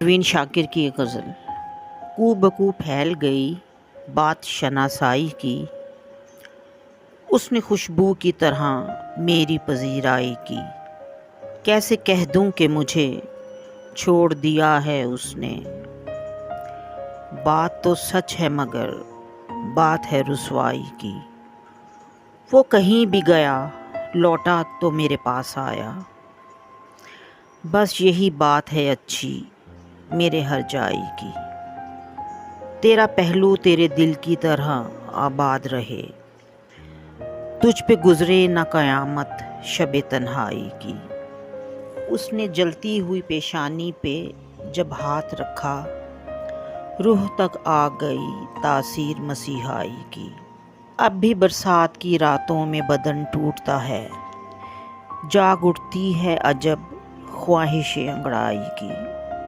परवीन शाकिर की एक गज़ल। कू बकू फैल गई बात शनासाई की, उसने खुशबू की तरह मेरी पजीराई की। कैसे कह दूं कि मुझे छोड़ दिया है उसने, बात तो सच है मगर बात है रुसवाई की। वो कहीं भी गया लौटा तो मेरे पास आया, बस यही बात है अच्छी मेरे हर जाई की। तेरा पहलू तेरे दिल की तरह आबाद रहे, तुझ पे गुजरे न क़यामत शबे तन्हाई की। उसने जलती हुई पेशानी पे जब हाथ रखा, रूह तक आ गई तासीर मसीहाई की। अब भी बरसात की रातों में बदन टूटता है, जाग उठती है अजब ख्वाहिश अंगड़ाई की।